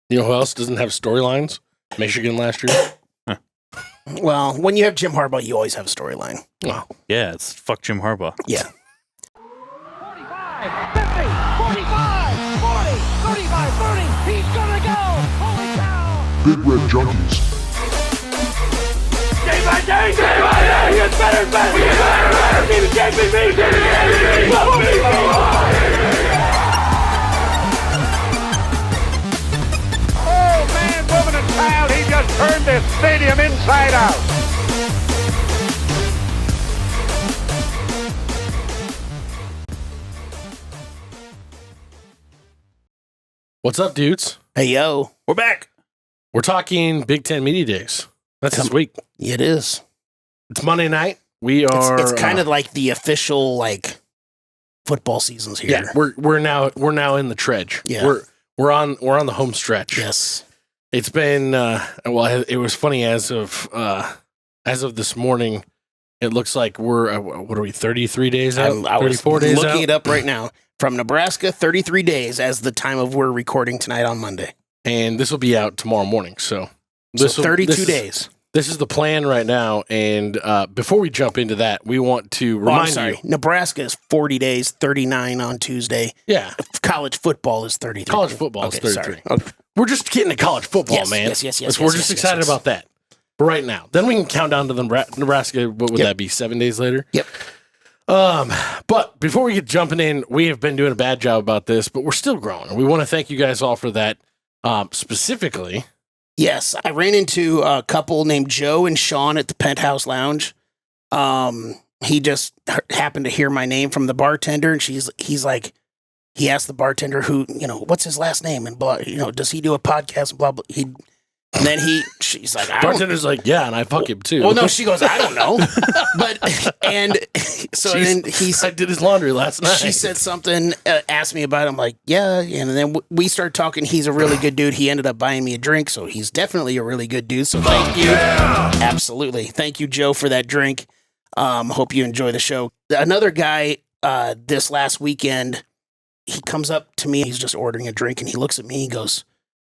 You know who else doesn't have storylines? Michigan last year. Well, when you have Jim Harbaugh, you always have a storyline. Oh. Yeah, it's fuck Jim Harbaugh. Yeah. 45, 50, 45, 40, 35, 30. He's gonna go. Holy cow. Big Red Junkies. Day by day. Day by day. He gets better and better. We get better and better. Give me JPB. Give me Oh, man, woman, and child, he just turned this stadium inside out. What's up, dudes? Hey, yo. We're back. We're talking Big Ten Media Days. That's this week. It is. It's Monday night. We are. It's kind of like the official football seasons here. Yeah, we're now in the trudge. Yeah. We're on the home stretch. Yes. It's been it was funny as of this morning. It looks like we're what are we 33 days out? I was 34 days looking out? it up right now. From Nebraska, 33 days as the time of we're recording tonight on Monday. And this will be out tomorrow morning. So 32 days. This is the plan right now. And before we jump into that, we want to remind you. Nebraska is 40 days, 39 on Tuesday. Yeah. College football is 33. College football is 33. Sorry. Okay. We're just getting to college football, Yes, man. yes, We're just excited about that for right now. Then we can count down to the Nebraska. What would that be? 7 days later? Yep. But before we get jumping in, we have been doing a bad job about this, but we're still growing. We want to thank you guys all for that. Specifically. Yes. I ran into a couple named Joe and Sean at the Penthouse Lounge. He just happened to hear my name from the bartender, and he's like, he asked the bartender what's his last name and blah, does he do a podcast and blah, blah. And then she's like, bartender's like, yeah, and I fuck him too. Well, no, she goes, I don't know. I did his laundry last night. She said something, asked me about it. I'm like, yeah. And then we started talking. He's a really good dude. He ended up buying me a drink. So he's definitely a really good dude. So thank you. Yeah. Absolutely. Thank you, Joe, for that drink. Hope you enjoy the show. Another guy, this last weekend, he comes up to me. He's just ordering a drink and he looks at me. He goes,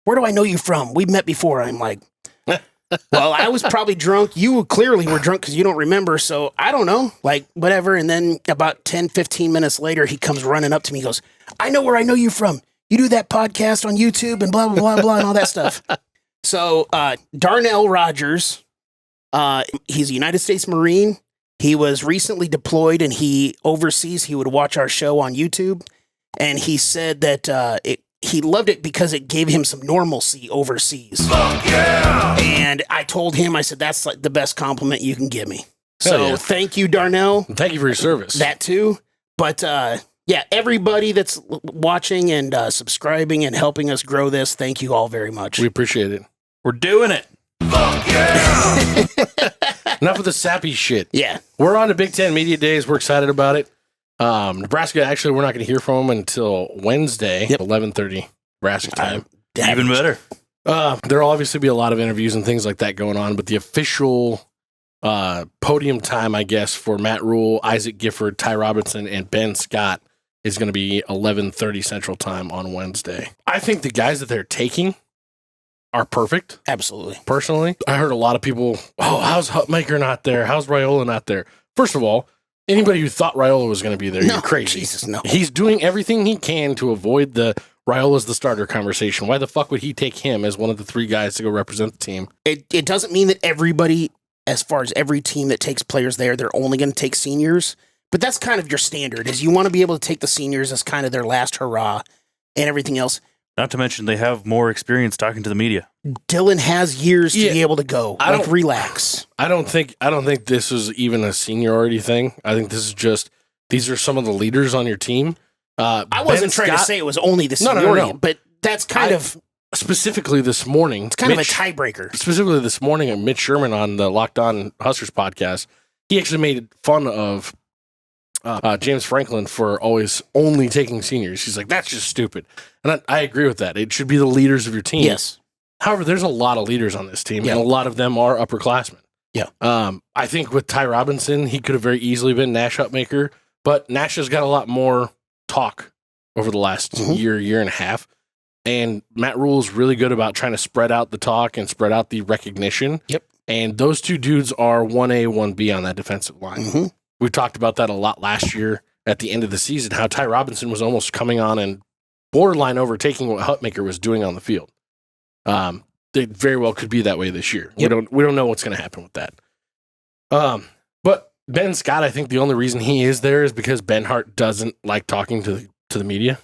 where do I know you from? We've met before. I'm like, well, I was probably drunk. You clearly were drunk because you don't remember. So I don't know, whatever. And then about 10, 15 minutes later, he comes running up to me. He goes, I know where I know you from. You do that podcast on YouTube and blah, blah, blah, blah, and all that stuff. So Darnell Rogers, he's a United States Marine. He was recently deployed and he would watch our show on YouTube. And he said that he loved it because it gave him some normalcy overseas. Fuck yeah! And I told him, I said, that's like the best compliment you can give me. So Thank you, Darnell. Thank you for your service. That too. But everybody that's watching and subscribing and helping us grow this, thank you all very much. We appreciate it. We're doing it. Fuck yeah! Enough of the sappy shit. Yeah. We're on to Big Ten Media Days. We're excited about it. Nebraska, actually, we're not going to hear from them until Wednesday, 11:30 Nebraska time. Even better. There'll obviously be a lot of interviews and things like that going on, but the official podium time, I guess, for Matt Rhule, Isaac Gifford, Ty Robinson, and Ben Scott is going to be 11:30 Central Time on Wednesday. I think the guys that they're taking are perfect. Absolutely. Personally, I heard a lot of people, how's Hutmaker not there? How's Rhule not there? First of all, anybody who thought Rhule was going to be there, you're crazy. Jesus, no. He's doing everything he can to avoid the Rhule's the starter conversation. Why the fuck would he take him as one of the three guys to go represent the team? It doesn't mean that everybody, as far as every team that takes players there, they're only going to take seniors. But that's kind of your standard, is you want to be able to take the seniors as kind of their last hurrah and everything else. Not to mention they have more experience talking to the media. Dylan has years to be able to go. Relax. I don't think this is even a seniority thing. I think this is just, these are some of the leaders on your team. I wasn't trying to say it was only the seniority, but that's kind of... Specifically this morning... It's kind of a tiebreaker. Specifically this morning, Mitch Sherman on the Locked On Huskers podcast, he actually made fun of James Franklin for always only taking seniors. He's like, that's just stupid. And I agree with that. It should be the leaders of your team. Yes. However, there's a lot of leaders on this team, and a lot of them are upperclassmen. Yeah. I think with Ty Robinson, he could have very easily been Nash Hutmaker, but Nash has got a lot more talk over the last year and a half. and Matt Rhule is really good about trying to spread out the talk and spread out the recognition. Yep. And those two dudes are 1A, 1B on that defensive line. Mm-hmm. We talked about that a lot last year at the end of the season, how Ty Robinson was almost coming on and borderline overtaking what Hutmacher was doing on the field. It very well could be that way this year. Yep. We don't know what's going to happen with that. But Ben Scott, I think the only reason he is there is because Ben Hart doesn't like talking to the media.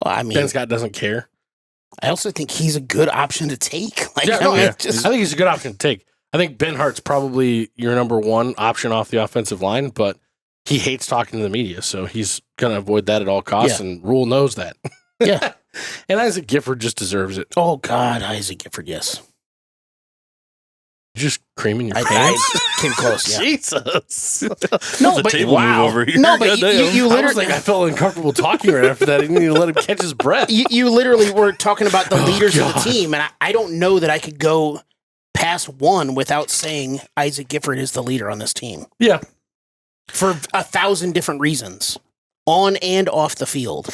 Well, I mean, Ben Scott doesn't care. I also think he's a good option to take. Like, Yeah, I no, mean, yeah. it's just, I think he's a good option to take. I think Ben Hart's probably your number one option off the offensive line, but he hates talking to the media, so he's going to avoid that at all costs, and Rhule knows that. yeah. And Isaac Gifford just deserves it. Oh, God, Isaac Gifford, yes. Just creaming your I pants. came close, yeah. Jesus. No, The but table wow. move over here. No, but Goddamn. you I was literally, like, I felt uncomfortable talking right after that. I didn't need to let him catch his breath. you literally were talking about the leaders of the God. team, and I don't know that I could go past one without saying Isaac Gifford is the leader on this team Yeah. for 1,000 different reasons, on and off the field.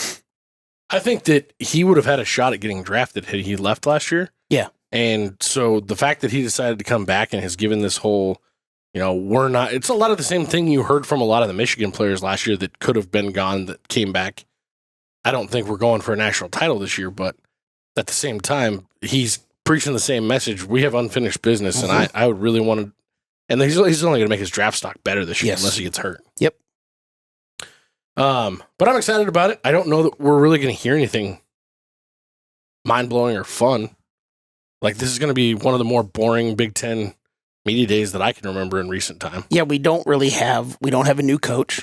I think that he would have had a shot at getting drafted had he left last year. Yeah. And so the fact that he decided to come back and has given this whole, it's a lot of the same thing you heard from a lot of the Michigan players last year that could have been gone that came back. I don't think we're going for a national title this year, but at the same time, he's preaching the same message. We have unfinished business, and I would really want to, and he's only going to make his draft stock better this year unless he gets hurt. Yep. But I'm excited about it. I don't know that we're really going to hear anything mind-blowing or fun. Like, this is going to be one of the more boring Big Ten media days that I can remember in recent time. Yeah, we don't have a new coach.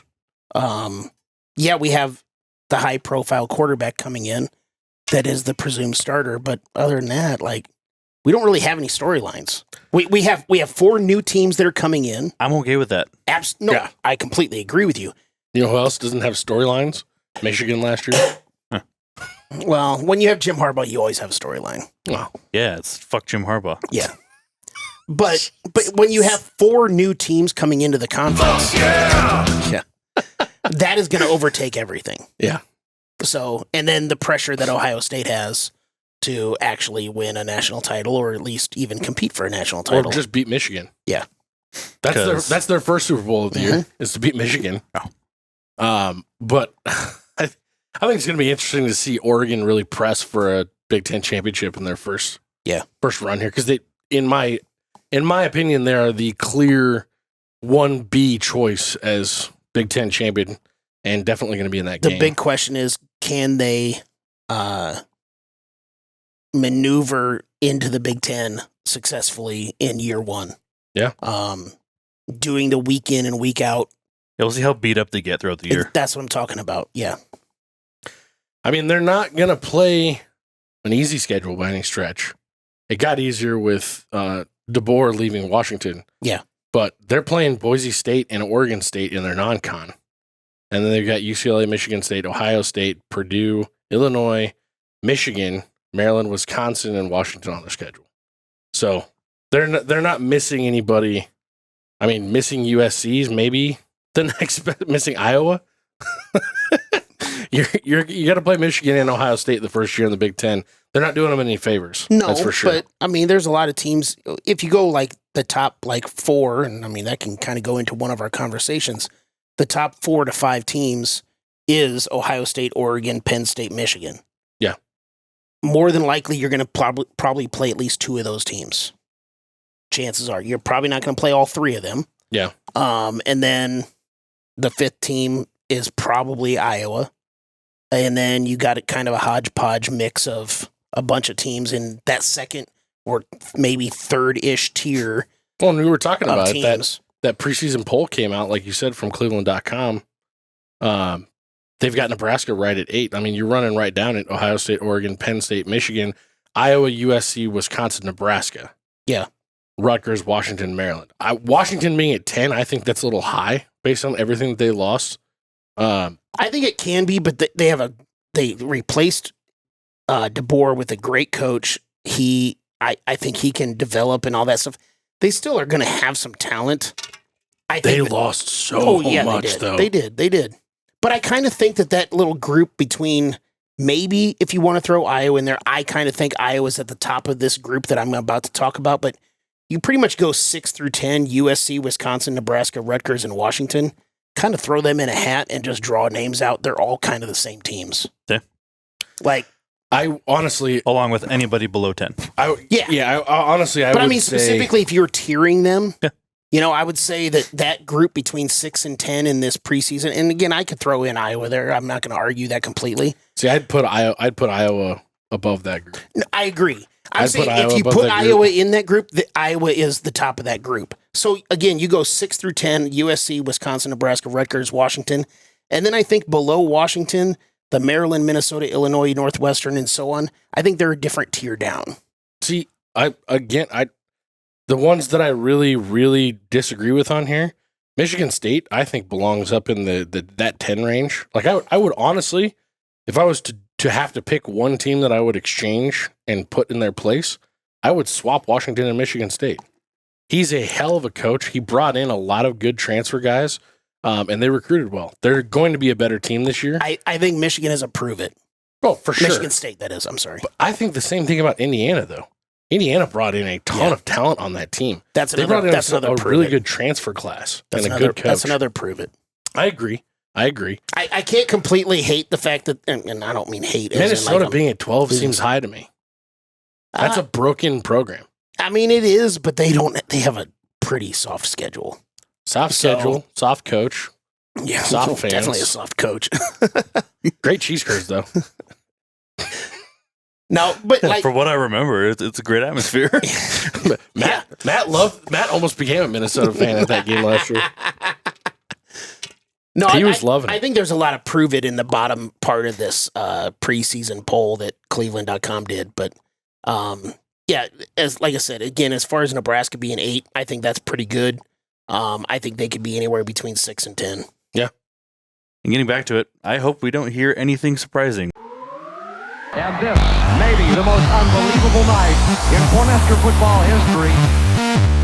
Yeah, we have the high-profile quarterback coming in that is the presumed starter, but other than that, like, we don't really have any storylines. We have 4 new teams that are coming in. I'm okay with that. No, Yeah. I completely agree with you. You know who else doesn't have storylines? Michigan last year. Well, when you have Jim Harbaugh, you always have a storyline. Wow. Yeah, it's fuck Jim Harbaugh. Yeah. But when you have 4 new teams coming into the conference, yeah, that is going to overtake everything. Yeah. So, and then the pressure that Ohio State has to actually win a national title, or at least even compete for a national title. Or just beat Michigan. Yeah. That's their first Super Bowl of the year, is to beat Michigan. But I think it's going to be interesting to see Oregon really press for a Big Ten championship in their first run here, because they, in my opinion, they are the clear 1B choice as Big Ten champion, and definitely going to be in that game. The big question is, can they maneuver into the Big Ten successfully in year 1? Yeah. Doing the week in and week out. Yeah, we'll see how beat up they get throughout the year. That's what I'm talking about. Yeah. I mean, they're not going to play an easy schedule by any stretch. It got easier with DeBoer leaving Washington. Yeah. But they're playing Boise State and Oregon State in their non-con. And then they've got UCLA, Michigan State, Ohio State, Purdue, Illinois, Michigan, Maryland, Wisconsin, and Washington on their schedule. So they're not missing anybody. I mean, missing USC's maybe the next missing Iowa. You got to play Michigan and Ohio State the first year in the Big Ten. They're not doing them any favors. No, that's for sure. But I mean, there's a lot of teams. If you go like the top 4, and I mean that can kind of go into one of our conversations. The top 4 to 5 teams is Ohio State, Oregon, Penn State, Michigan. Yeah. More than likely, you're going to probably play at least 2 of those teams. Chances are you're probably not going to play all 3 of them. Yeah. And then the 5th team is probably Iowa. And then you got kind of a hodgepodge mix of a bunch of teams in that second or maybe third-ish tier. Well, and we were talking of about teams. it. That preseason poll came out, like you said, from Cleveland.com. They've got Nebraska right at 8. I mean, you're running right down at Ohio State, Oregon, Penn State, Michigan, Iowa, USC, Wisconsin, Nebraska. Yeah. Rutgers, Washington, Maryland. Washington being at 10, I think that's a little high based on everything that they lost. I think it can be, but they replaced DeBoer with a great coach. I think he can develop and all that stuff. They still are going to have some talent. They lost so much, though. They did. But I kind of think that little group between maybe if you want to throw Iowa in there, I kind of think Iowa's at the top of this group that I'm about to talk about, but you pretty much go 6 through 10, USC, Wisconsin, Nebraska, Rutgers, and Washington. Kind of throw them in a hat and just draw names out. They're all kind of the same teams. Yeah. Like, I honestly, along with anybody below 10. I honestly, but I would mean, say, specifically, if you're tiering them, Yeah. I would say that group between 6 and 10 in this preseason, and again, I could throw in Iowa there. I'm not going to argue that completely. See, I'd put Iowa above that group. No, I agree. I'm I'd saying put Iowa if you above put that Iowa group. in that group, Iowa is the top of that group. So again, you go 6 through 10, USC, Wisconsin, Nebraska, Rutgers, Washington. And then I think below Washington, the Maryland, Minnesota, Illinois, Northwestern, and so on, I think they're a different tier down. See, the ones that I really, really disagree with on here, Michigan State, I think belongs up in that 10 range. Like I would honestly, if I was to have to pick one team that I would exchange and put in their place, I would swap Washington and Michigan State. He's a hell of a coach. He brought in a lot of good transfer guys, and they recruited well. They're going to be a better team this year. I think Michigan has a prove it. Oh, for sure. Michigan State, that is. I'm sorry. But I think the same thing about Indiana, though. Indiana brought in a ton of talent on that team. That's They another. brought in That's another a prove really it. good transfer class That's and a another, good coach. That's another prove it. I agree. I can't completely hate the fact that, and I don't mean hate. Minnesota being at 12 seems high to me. That's a broken program. I mean, it is, but they have a pretty soft schedule. Soft schedule, soft coach, Yeah, soft fans. definitely a soft coach. Great cheese curds, though. No, but like, For what I remember, it's a great atmosphere. Matt almost became a Minnesota fan at that game last year. no, He was loving it. I think there's a lot of prove it in the bottom part of this preseason poll that Cleveland.com did, but yeah, like I said, again, as far as Nebraska being 8, I think that's pretty good. I think they could be anywhere between 6 and 10. Yeah. And getting back to it, I hope we don't hear anything surprising. And this may be the most unbelievable night in Cornhusker football history.